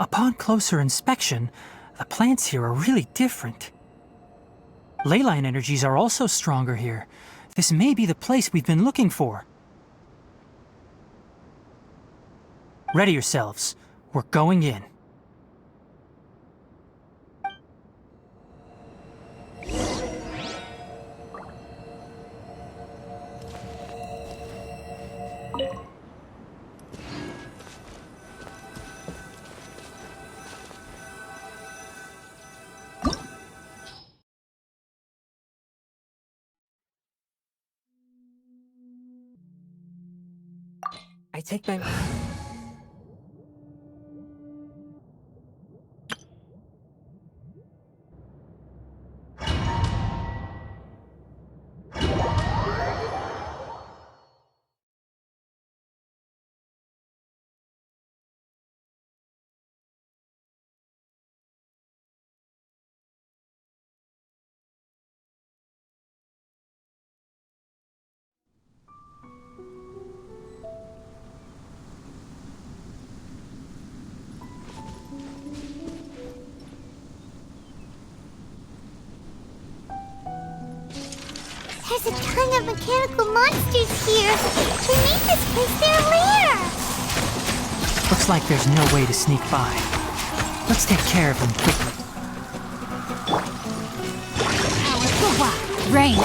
Upon closer inspection, the plants here are really different. Leyline energies are also stronger here. This may be the place we've been looking for. Ready yourselves. We're going in. I take my... There's a ton of mechanical monsters here. They made this place their lair. Looks like there's no way to sneak by. Let's take care of them quickly. Rain!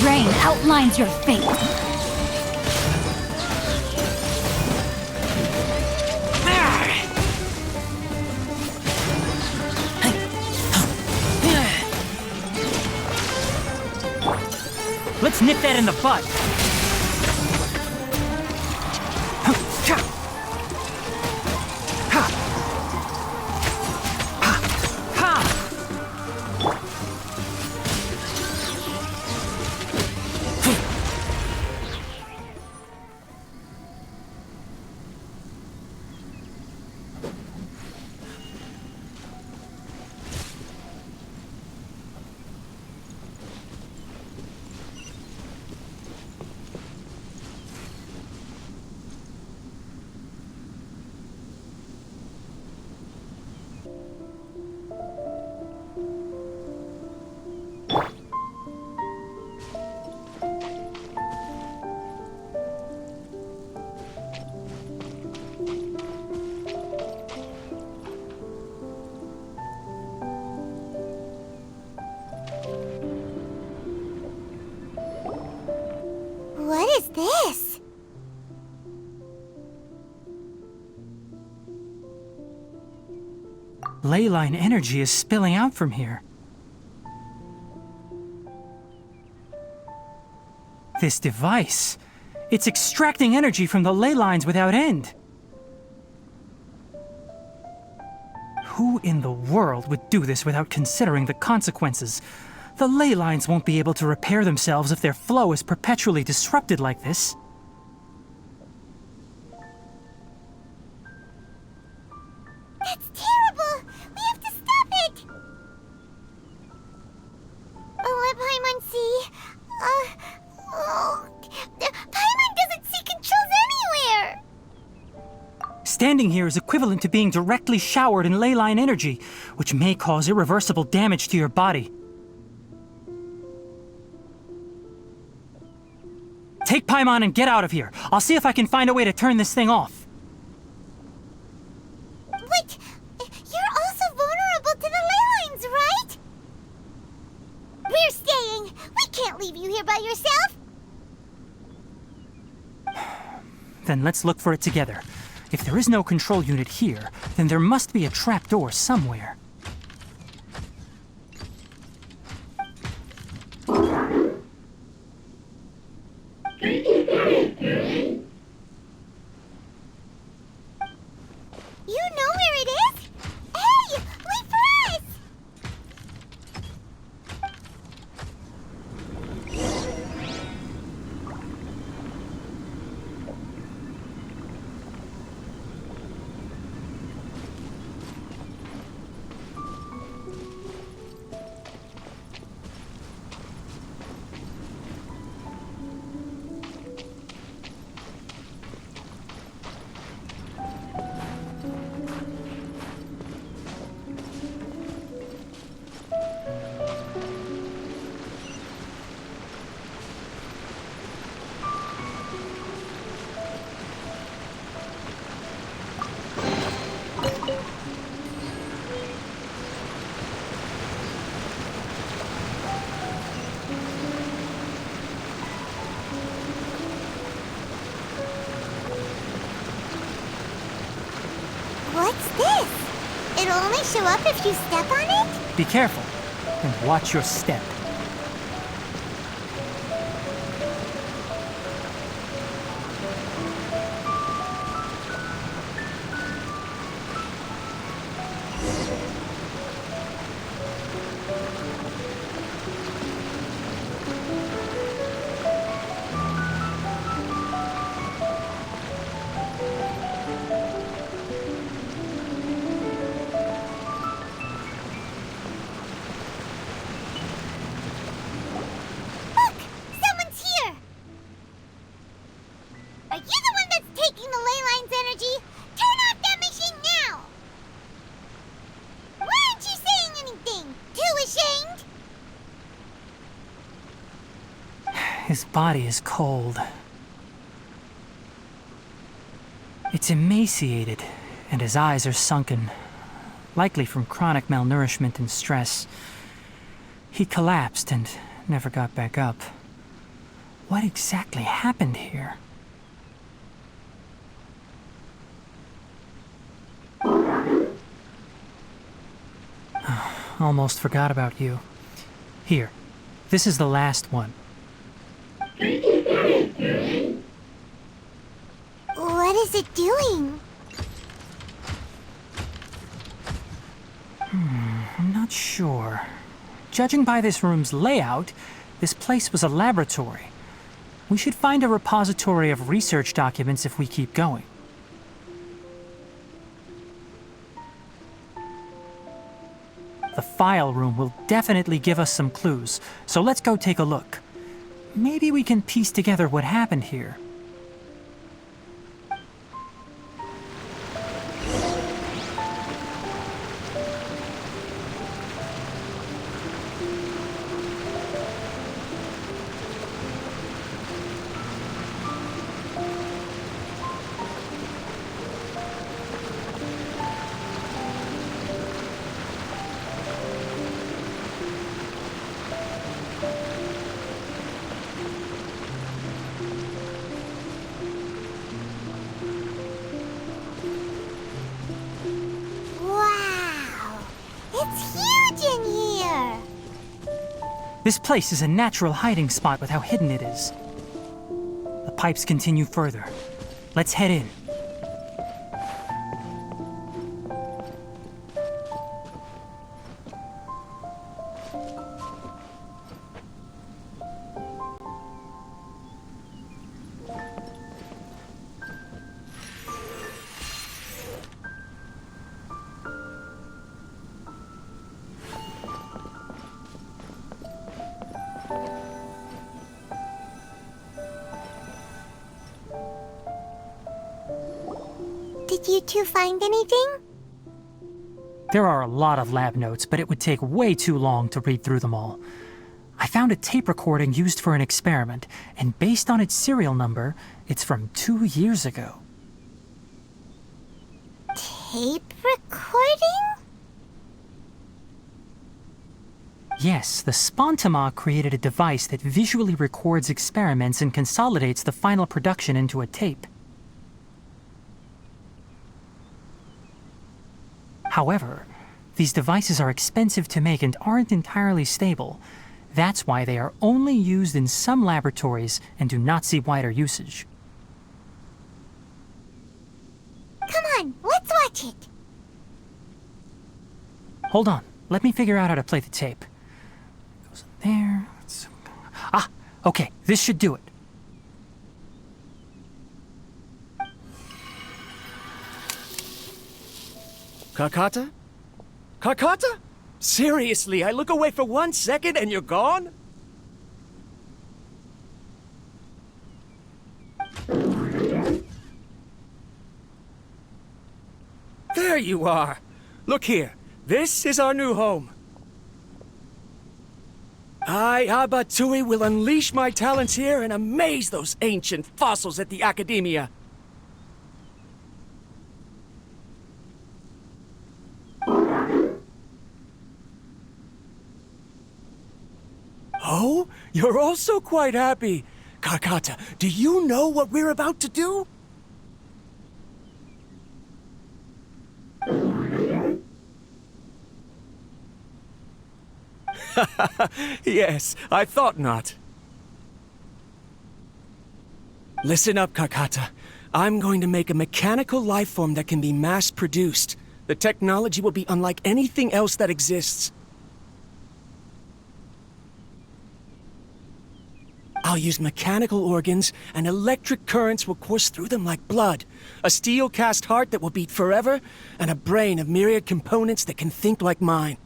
Rain outlines your fate. Let's nip that in the bud. What is this? Leyline energy is spilling out from here. This device, it's extracting energy from the ley lines without end. Who in the world would do this without considering the consequences? The ley lines won't be able to repair themselves if their flow is perpetually disrupted like this. That's terrible! We have to stop it! Oh, Paimon, see? Paimon doesn't see controls anywhere! Standing here is equivalent to being directly showered in leyline energy, which may cause irreversible damage to your body. Take Paimon and get out of here. I'll see if I can find a way to turn this thing off. Wait! You're also vulnerable to the ley lines, right? We're staying! We can't leave you here by yourself! Then let's look for it together. If there is no control unit here, then there must be a trapdoor somewhere. it'll only show up if you step on it? Be careful, and watch your step. Look! Someone's here! Are you the one that's taking the ley line's energy? Turn off that machine now! Why aren't you saying anything? Too ashamed? His body is cold. It's emaciated, and his eyes are sunken, likely from chronic malnourishment and stress. He collapsed and never got back up. What exactly happened here? Almost forgot about you. Here, this is the last one. What is it doing? I'm not sure. Judging by this room's layout, this place was a laboratory. We should find a repository of research documents if we keep going. The file room will definitely give us some clues, so let's go take a look. Maybe we can piece together what happened here. Wow! It's huge in here! This place is a natural hiding spot with how hidden it is. The pipes continue further. Let's head in. Did you two find anything? There are a lot of lab notes, but it would take way too long to read through them all. I found a tape recording used for an experiment, and based on its serial number, it's from 2 years ago. Tape recording? Yes, the Spontima created a device that visually records experiments and consolidates the final production into a tape. However, these devices are expensive to make and aren't entirely stable. That's why they are only used in some laboratories and do not see wider usage. Come on, let's watch it! Hold on, let me figure out how to play the tape. Goes in there. Ah, okay, this should do it. Carcata? Carcata? Seriously, I look away for 1 second and you're gone? There you are! Look here, this is our new home. I, Abatui, will unleash my talents here and amaze those ancient fossils at the Academia. Oh, you're also quite happy. Carcata, do you know what we're about to do? Yes, I thought not. Listen up, Karkata. I'm going to make a mechanical life form that can be mass-produced. The technology will be unlike anything else that exists. I'll use mechanical organs, and electric currents will course through them like blood. A steel-cast heart that will beat forever, and a brain of myriad components that can think like mine.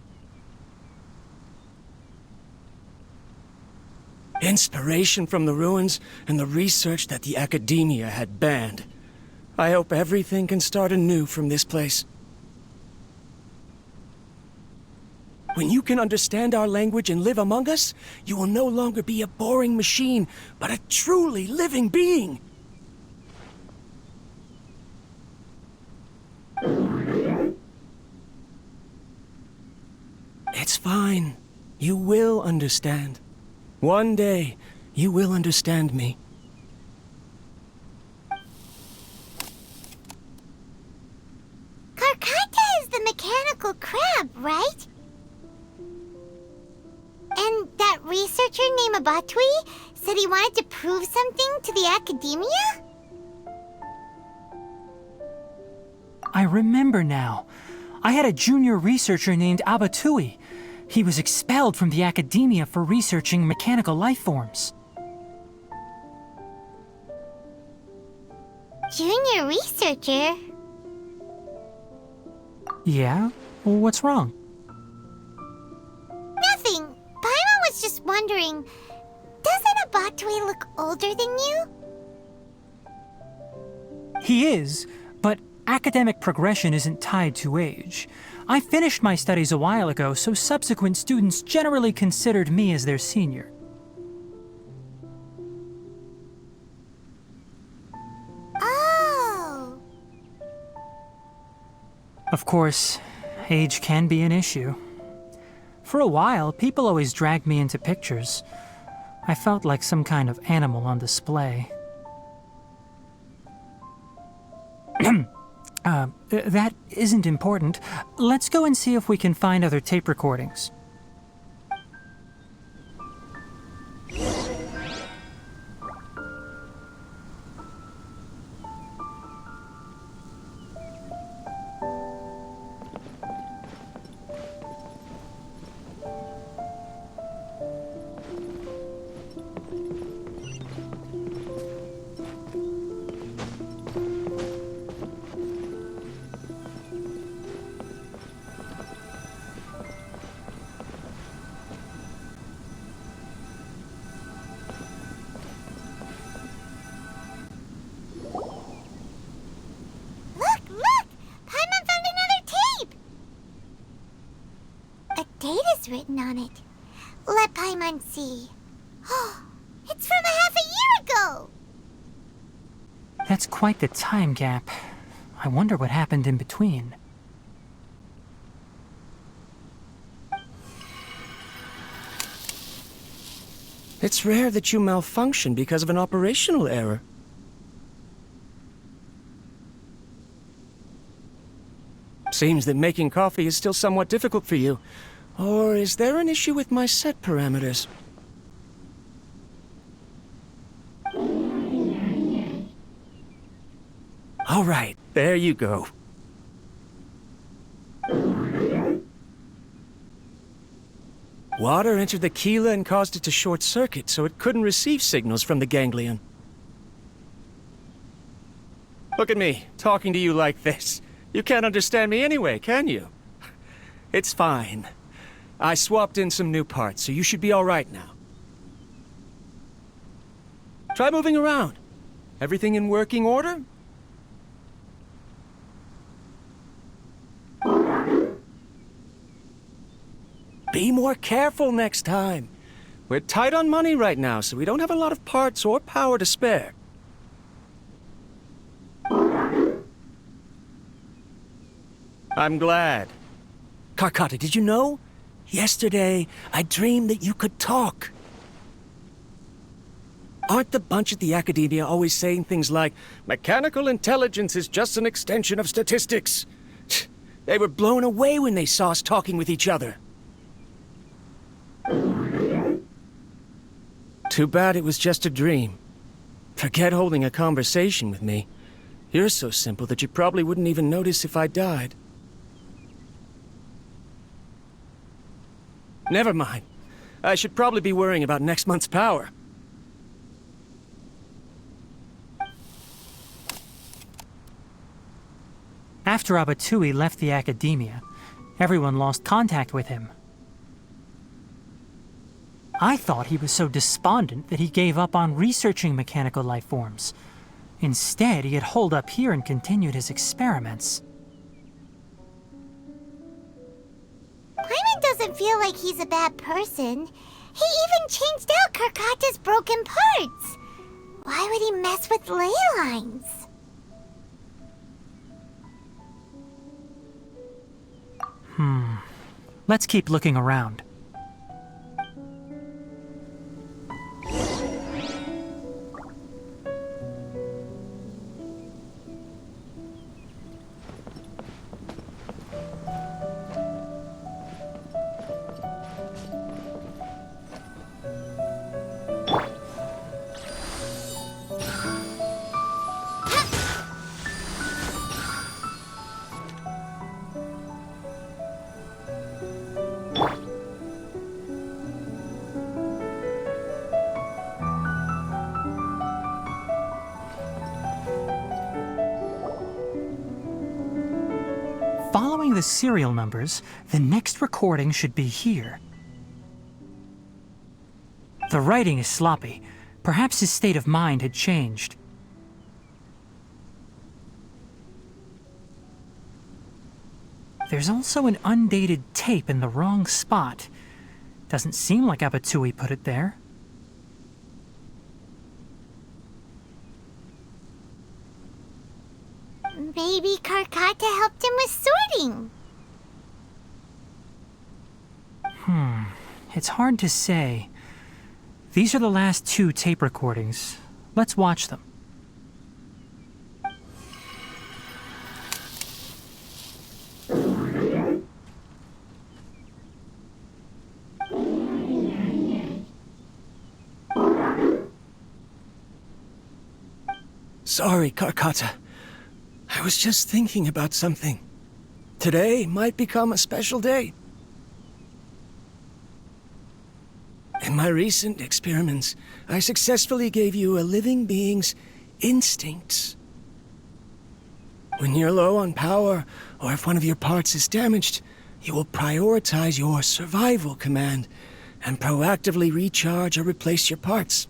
Inspiration from the ruins and the research that the academia had banned. I hope everything can start anew from this place. When you can understand our language and live among us, you will no longer be a boring machine, but a truly living being. It's fine. You will understand. One day, you will understand me. Karkata is the mechanical crab, right? And that researcher named Abatui said he wanted to prove something to the academia? I remember now. I had a junior researcher named Abatui. He was expelled from the academia for researching mechanical life forms. Junior researcher? Yeah? Well, what's wrong? Nothing. Paimon was just wondering, doesn't Abatui look older than you? He is, but academic progression isn't tied to age. I finished my studies a while ago, so subsequent students generally considered me as their senior. Oh. Of course, age can be an issue. For a while, people always dragged me into pictures. I felt like some kind of animal on display. That isn't important. Let's go and see if we can find other tape recordings. Written on it. Let Paimon see. Oh, it's from a half a year ago! That's quite the time gap. I wonder what happened in between. It's rare that you malfunction because of an operational error. Seems that making coffee is still somewhat difficult for you. Or is there an issue with my set parameters? All right, there you go. Water entered the chela and caused it to short circuit, so it couldn't receive signals from the ganglion. Look at me, talking to you like this. You can't understand me anyway, can you? It's fine. I swapped in some new parts, so you should be all right now. Try moving around. Everything in working order? Be more careful next time. We're tight on money right now, so we don't have a lot of parts or power to spare. I'm glad. Karkata, did you know? Yesterday, I dreamed that you could talk. Aren't the bunch at the academia always saying things like, mechanical intelligence is just an extension of statistics? They were blown away when they saw us talking with each other. Too bad it was just a dream. Forget holding a conversation with me. You're so simple that you probably wouldn't even notice if I died. Never mind. I should probably be worrying about next month's power. After Abatui left the academia, everyone lost contact with him. I thought he was so despondent that he gave up on researching mechanical life forms. Instead, he had holed up here and continued his experiments. Paimon doesn't feel like he's a bad person. He even changed out Karkata's broken parts. Why would he mess with ley lines? Let's keep looking around. Following the serial numbers, the next recording should be here. The writing is sloppy. Perhaps his state of mind had changed. There's also an undated tape in the wrong spot. Doesn't seem like Abatui put it there. Maybe Karkata helped him with sorting. It's hard to say. These are the last 2 tape recordings. Let's watch them. Sorry, Karkata. I was just thinking about something. Today might become a special day. In my recent experiments, I successfully gave you a living being's instincts. When you're low on power, or if one of your parts is damaged, you will prioritize your survival command and proactively recharge or replace your parts.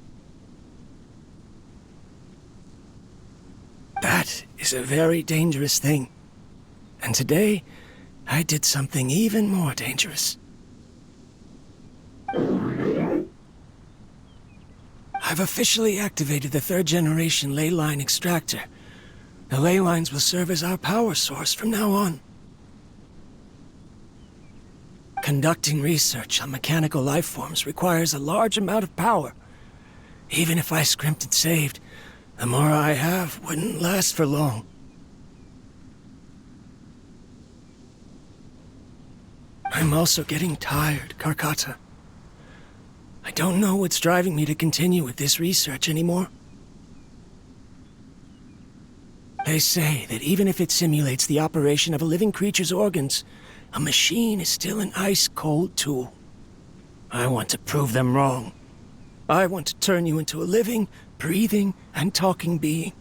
That is a very dangerous thing. And today, I did something even more dangerous. I've officially activated the 3rd generation ley line extractor. The ley lines will serve as our power source from now on. Conducting research on mechanical life forms requires a large amount of power. Even if I scrimped and saved, the more I have wouldn't last for long. I'm also getting tired, Karkata. I don't know what's driving me to continue with this research anymore. They say that even if it simulates the operation of a living creature's organs, a machine is still an ice-cold tool. I want to prove them wrong. I want to turn you into a living, breathing, and talking being.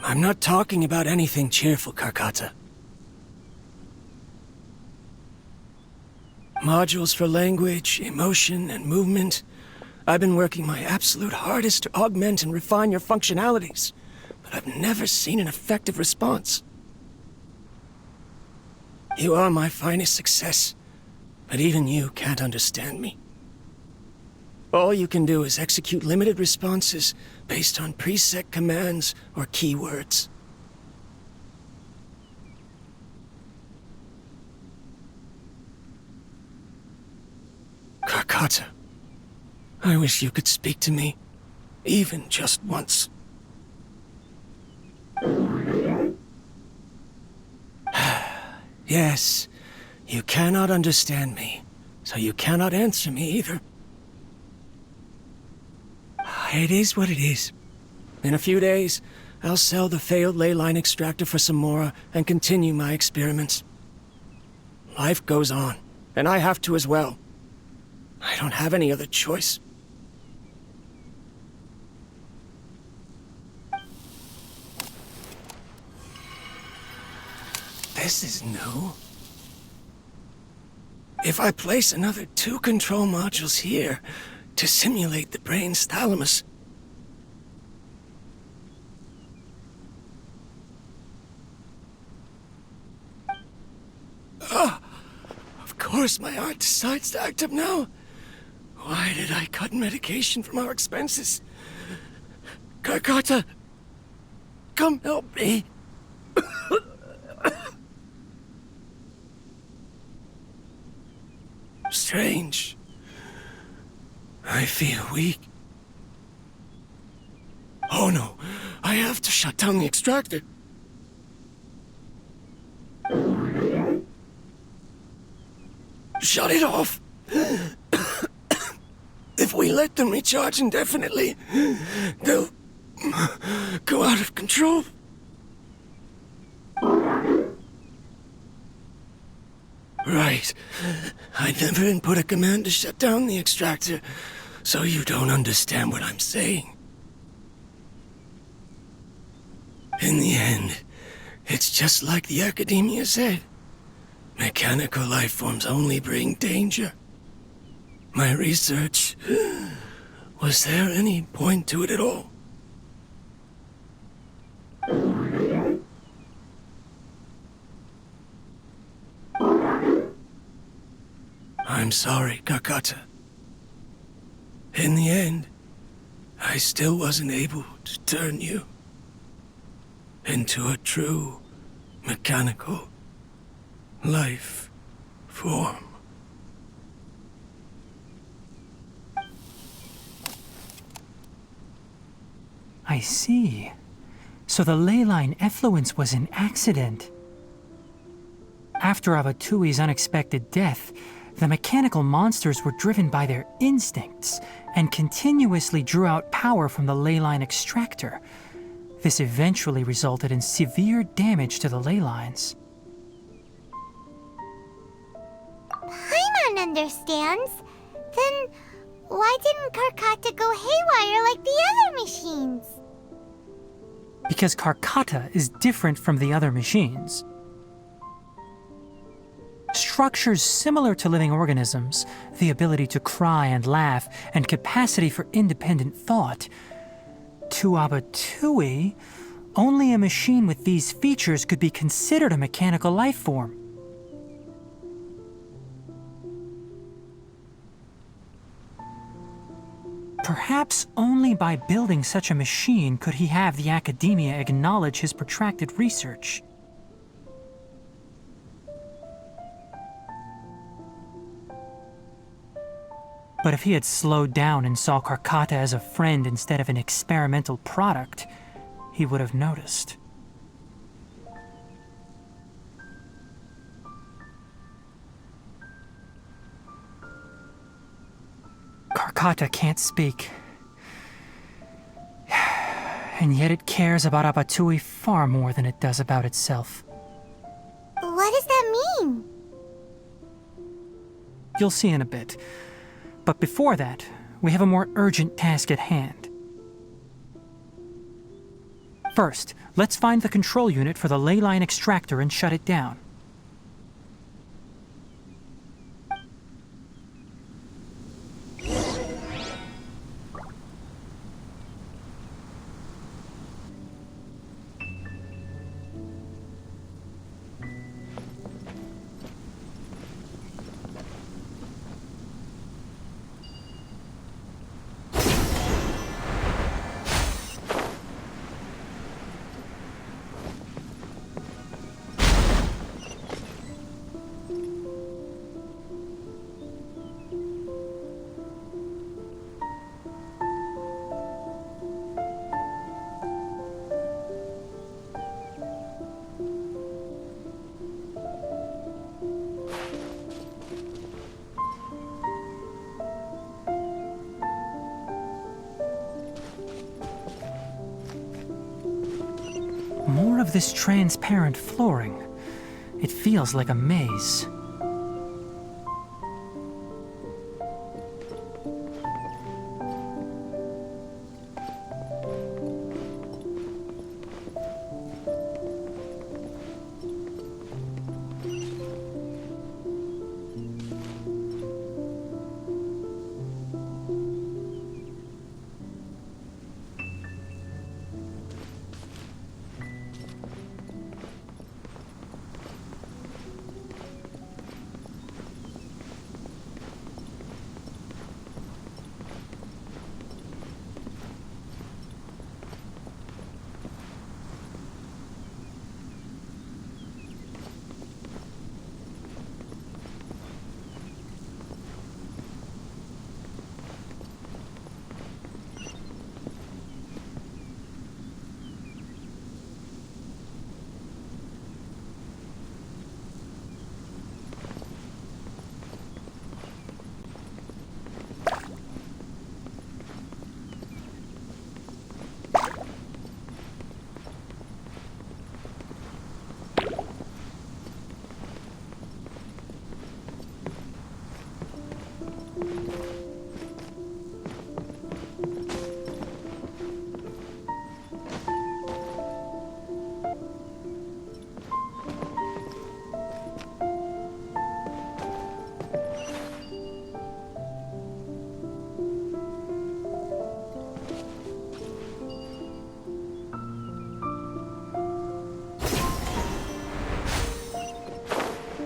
I'm not talking about anything cheerful, Karkata. Modules for language, emotion, and movement. I've been working my absolute hardest to augment and refine your functionalities, but I've never seen an effective response. You are my finest success, but even you can't understand me. All you can do is execute limited responses based on preset commands or keywords. Karkata, I wish you could speak to me, even just once. Yes, You cannot understand me, so you cannot answer me either. It is what it is. In a few days, I'll sell the failed ley line extractor for some more and continue my experiments. Life goes on, and I have to as well. I don't have any other choice. This is new. If I place another 2 control modules here to simulate the brain's thalamus, of course my heart decides to act up now. Why did I cut medication from our expenses? Karkata, come help me. Strange. I feel weak. Oh no, I have to shut down the extractor. Shut it off. If we let them recharge indefinitely, they'll go out of control. Right. I never input a command to shut down the extractor, so you don't understand what I'm saying. In the end, it's just like the academia said. Mechanical life forms only bring danger. My research... was there any point to it at all? I'm sorry, Kakata. In the end, I still wasn't able to turn you into a true mechanical life form. I see. So the ley line effluence was an accident. After Abatui's unexpected death, the mechanical monsters were driven by their instincts and continuously drew out power from the ley line extractor. This eventually resulted in severe damage to the ley lines. Paimon understands. Then why didn't Karkata go haywire like the other machines? Because Karkata is different from the other machines. Structures similar to living organisms, the ability to cry and laugh, and capacity for independent thought. To Abatui, only a machine with these features could be considered a mechanical life form. Perhaps only by building such a machine could he have the academia acknowledge his protracted research. But if he had slowed down and saw Karkata as a friend instead of an experimental product, he would have noticed. Karkata can't speak. And yet it cares about Abatui far more than it does about itself. What does that mean? You'll see in a bit. But before that, we have a more urgent task at hand. First, let's find the control unit for the ley line extractor and shut it down. More of this transparent flooring. It feels like a maze.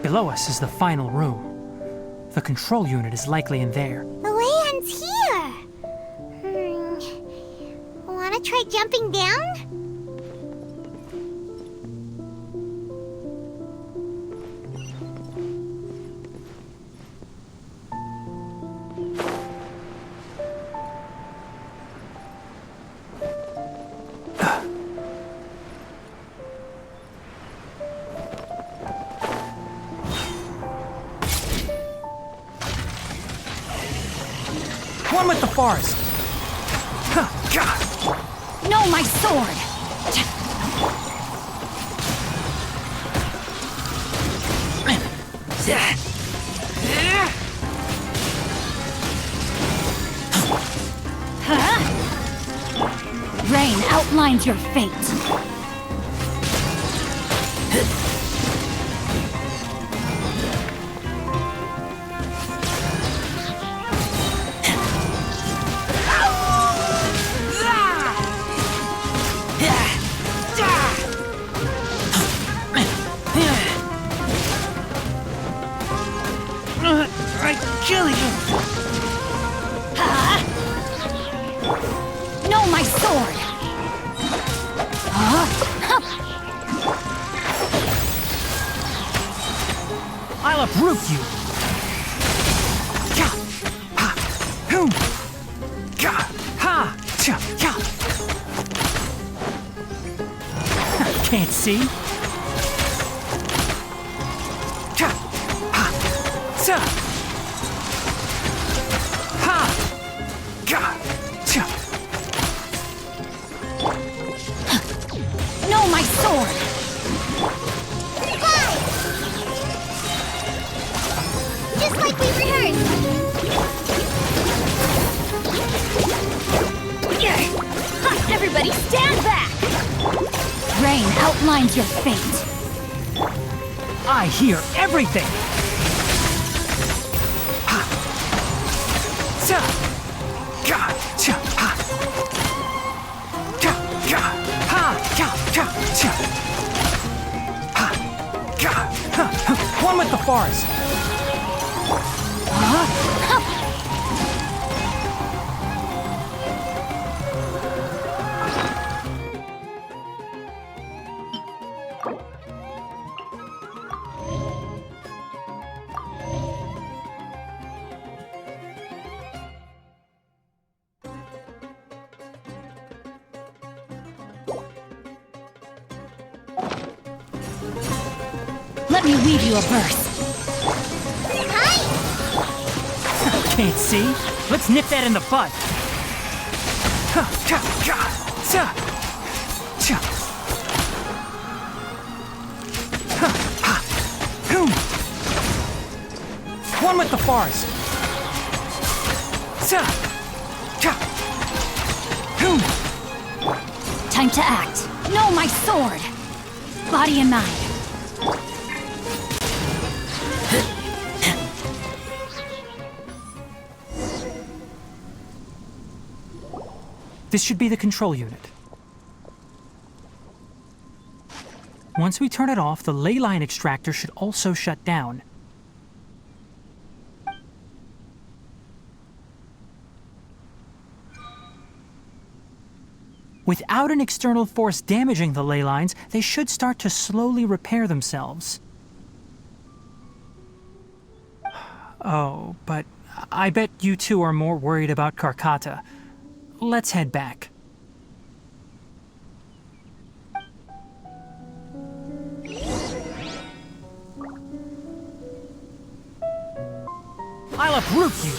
Below us is the final room. The control unit is likely in there. The way ends here. Wanna try jumping down? One with the forest! No, my sword! Rain outlines your fate. Kill you! No, my sword! I'll uproot you! Can't see? No, my sword! Just like we rehearsed. Everybody stand back! Rain outlines your fate. I hear everything! One with the forest! Let me weave you a verse. Can't see? Let's nip that in the bud. On with the forest! Time to act. No, my sword! Body and mind. This should be the control unit. Once we turn it off, the ley line extractor should also shut down. Without an external force damaging the ley lines, they should start to slowly repair themselves. Oh, but I bet you two are more worried about Carcata. Let's head back. I'll uproot you!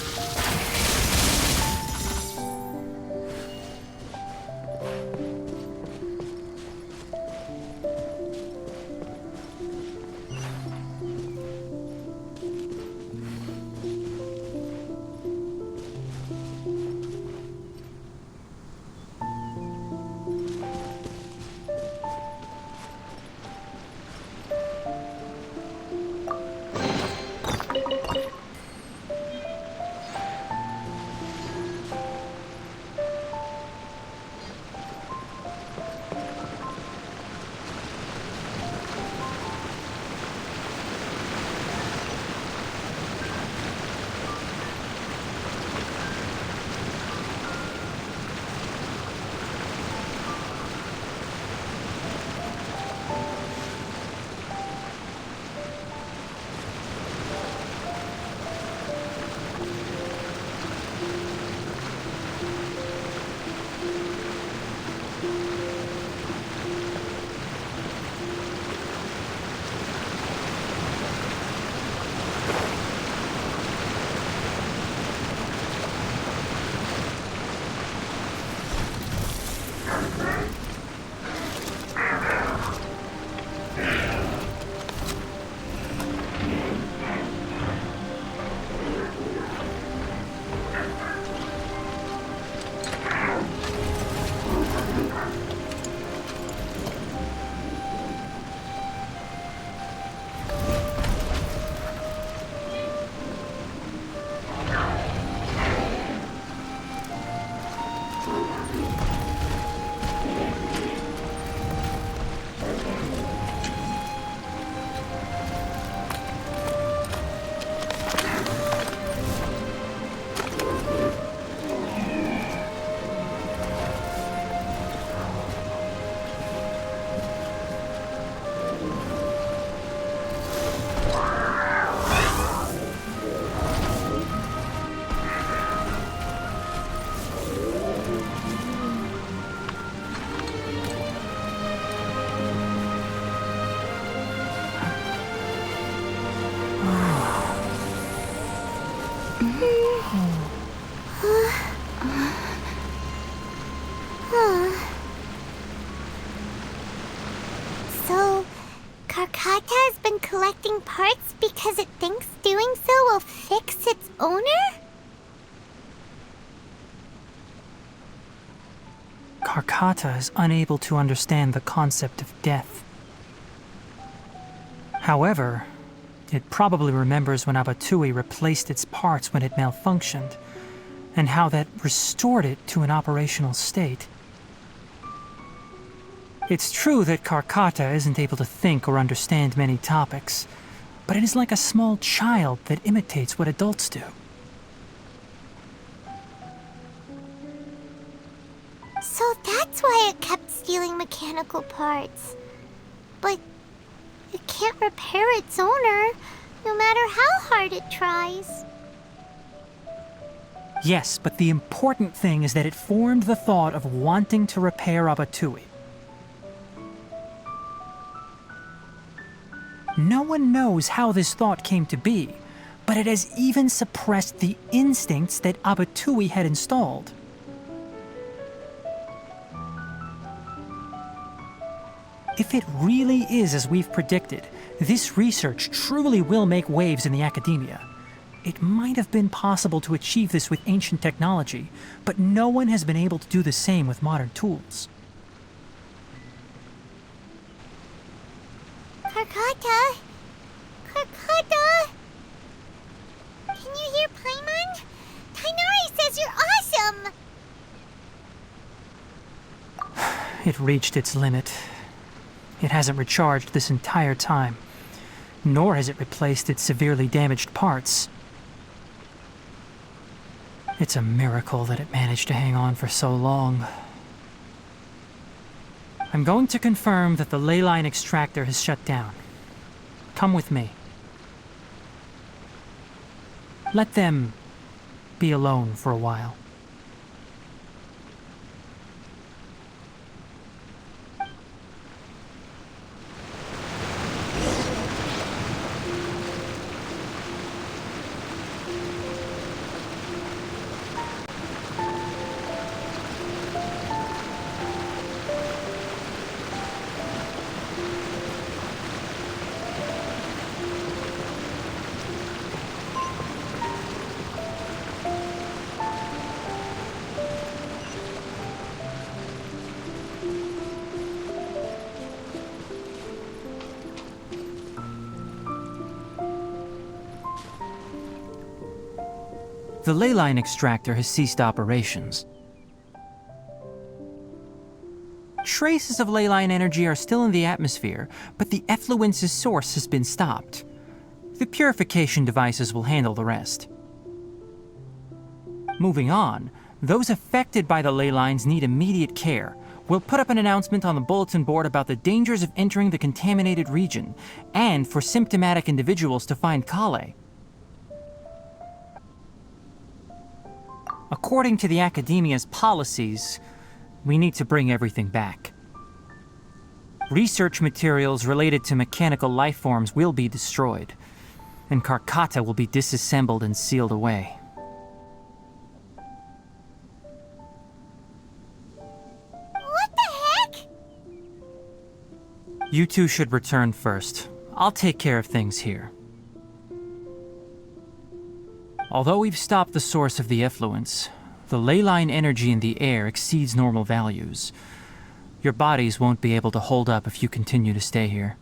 So, Carcata has been collecting parts because it thinks doing so will fix its owner? Carcata is unable to understand the concept of death. However, it probably remembers when Abatui replaced its parts when it malfunctioned, and how that restored it to an operational state. It's true that Carcata isn't able to think or understand many topics, but it is like a small child that imitates what adults do. So that's why it kept stealing mechanical parts. But it can't repair its owner, no matter how hard it tries. Yes, but the important thing is that it formed the thought of wanting to repair Abatui. No one knows how this thought came to be, but it has even suppressed the instincts that Abatui had installed. If it really is as we've predicted, this research truly will make waves in the academia. It might have been possible to achieve this with ancient technology, but no one has been able to do the same with modern tools. Karkata? Karkata? Can you hear Paimon? Tighnari says you're awesome! It reached its limit. It hasn't recharged this entire time, nor has it replaced its severely damaged parts. It's a miracle that it managed to hang on for so long. I'm going to confirm that the ley line extractor has shut down. Come with me. Let them be alone for a while. The ley line extractor has ceased operations. Traces of ley line energy are still in the atmosphere, but the effluence's source has been stopped. The purification devices will handle the rest. Moving on, those affected by the ley lines need immediate care. We'll put up an announcement on the bulletin board about the dangers of entering the contaminated region, and for symptomatic individuals to find Kale. According to the Academia's policies, we need to bring everything back. Research materials related to mechanical life forms will be destroyed, and Karkata will be disassembled and sealed away. What the heck? You two should return first. I'll take care of things here. Although we've stopped the source of the effluence, the ley line energy in the air exceeds normal values. Your bodies won't be able to hold up if you continue to stay here.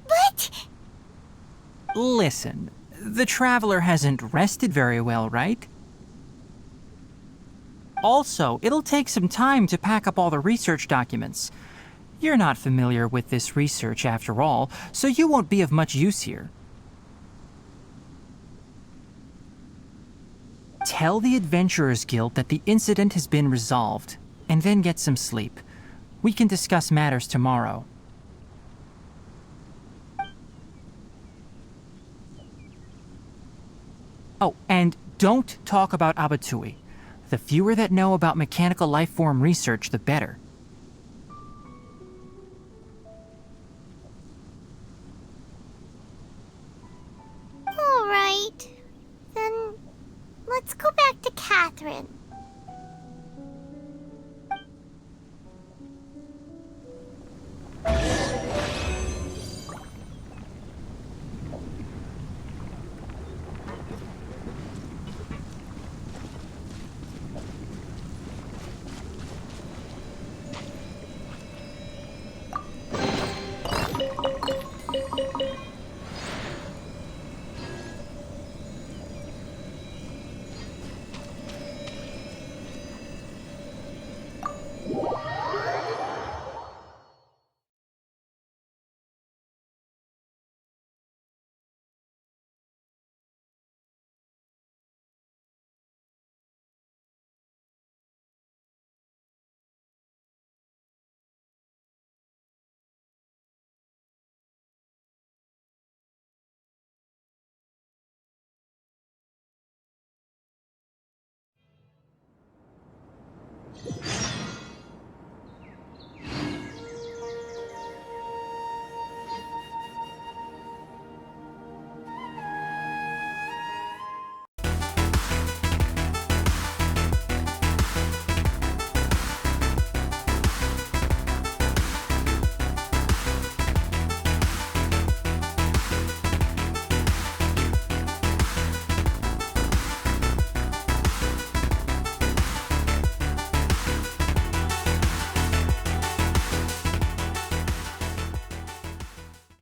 But... Listen, the Traveler hasn't rested very well, right? Also, it'll take some time to pack up all the research documents. You're not familiar with this research after all, so you won't be of much use here. Tell the Adventurers Guild that the incident has been resolved, and then get some sleep. We can discuss matters tomorrow. Oh, and don't talk about Abatui. The fewer that know about mechanical life form research, the better.